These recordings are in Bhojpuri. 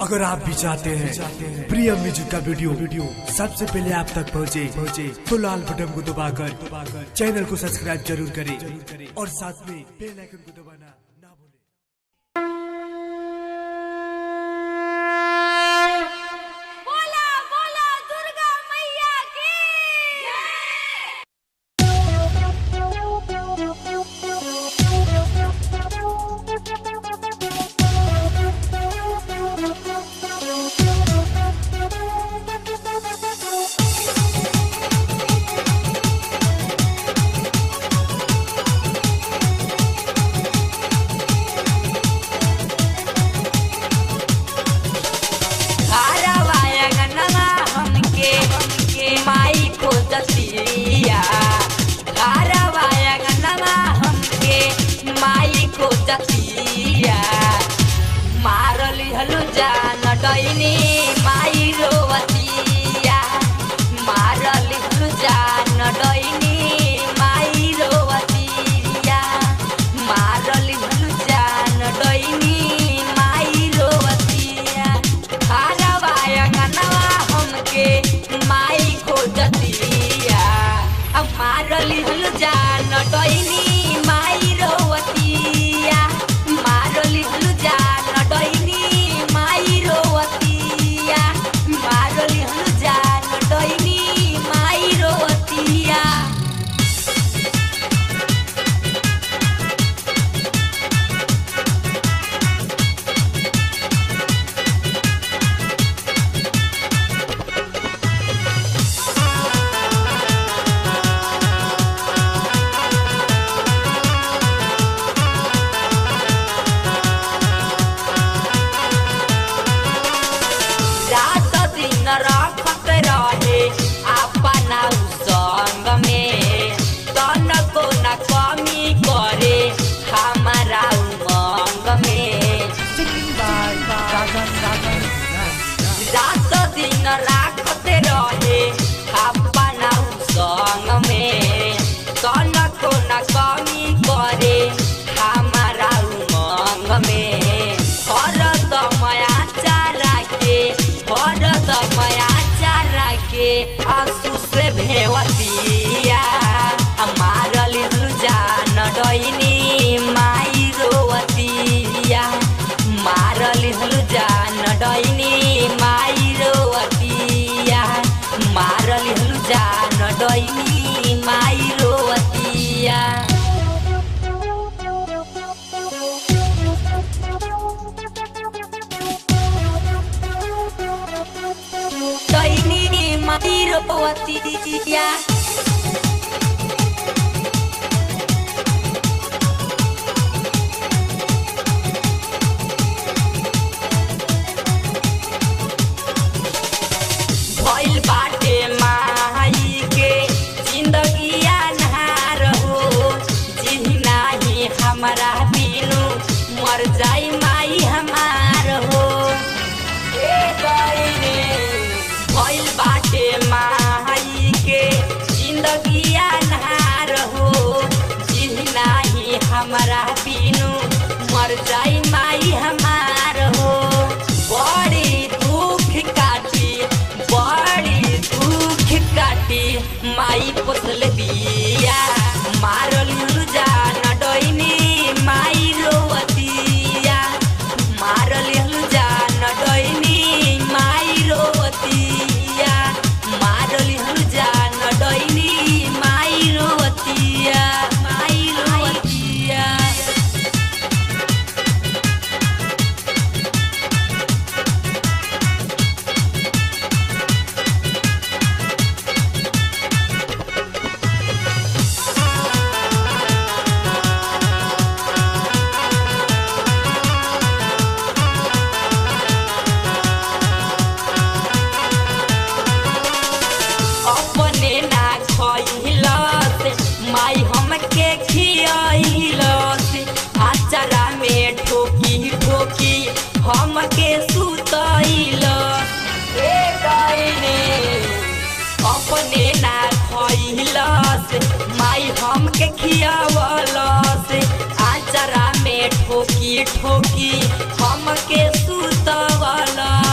अगर आप भी चाहते हैं प्रियम म्यूजिक का वीडियो सबसे पहले आप तक पहुंचे तो लाल बटन को दबाकर चैनल को सब्सक्राइब जरूर करें और साथ में बेल आइकन को दबाना ना भूलें। मारली हलु जान डैनी माई रोवतिया मारली हलु जान डैनी माई रोवतिया मारली हलु जान डैनी माई रोवतिया हारवाया गनवा हमके माई खोजतिया मारली हलु जान डैनी माई रोवतिया मारली हलु जान डैनी माई रोवतिया मारली हलु जान डैनी माई रोवतिया। रखत रहे अपना संग में तनको न कमी करे हमारा उमंग में रात दिन रखत रहे अपना संग में तनको न कमी करे हमारा उमंग में हरद माया चारा के हरद माया चारा के आंसू से भेवतिया मारली हलु जान डैनी माई रोवतिया मारली हलु जान डैनी माई रोवतिया मारली हलु जान डैनी माई रोवतिया। डैनी माई रोवतिया भइल बाटे माई के जिंदगिया नहार हो जिही नाही हमारा बिनु मर जाई माई हमार हो भइल बाटे माई के जिंदगिया नहार हो जिही नाही हमारा बिनु मर जाई माई हमार हो बड़ी दुख काटी माई पोसल दिया मारली हलु जान डैनी माई रोवतिया मारली हलु जान डैनी माई रोवतिया मारली हलु जान डैनी माई रोवतिया माई रोवतिया। अपने ना खइलस माई हमके खियलस आचारा में ठोकी ठोकी हमके सुतैलस अपने ना खइलस माई हमके खियावलस आचारा में ठोकी ठोकी हमके सुतवलस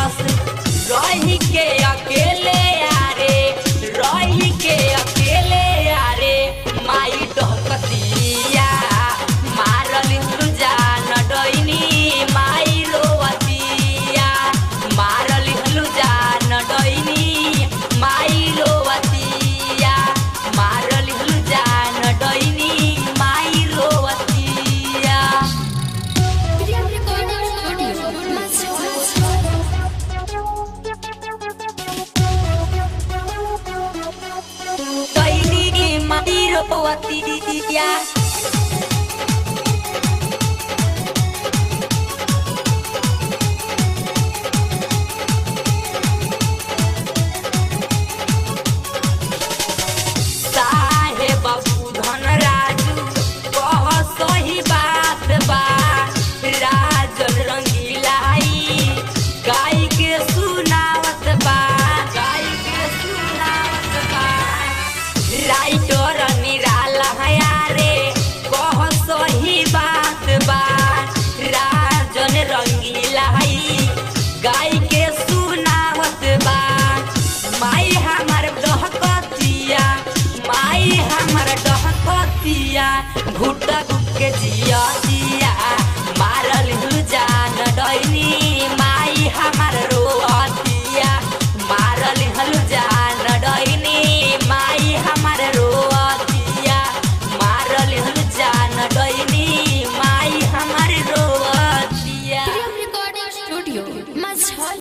रोवतिया गाय के सुनावत बा माई हमर डहकतिया माई हमर डहकतिया घुटा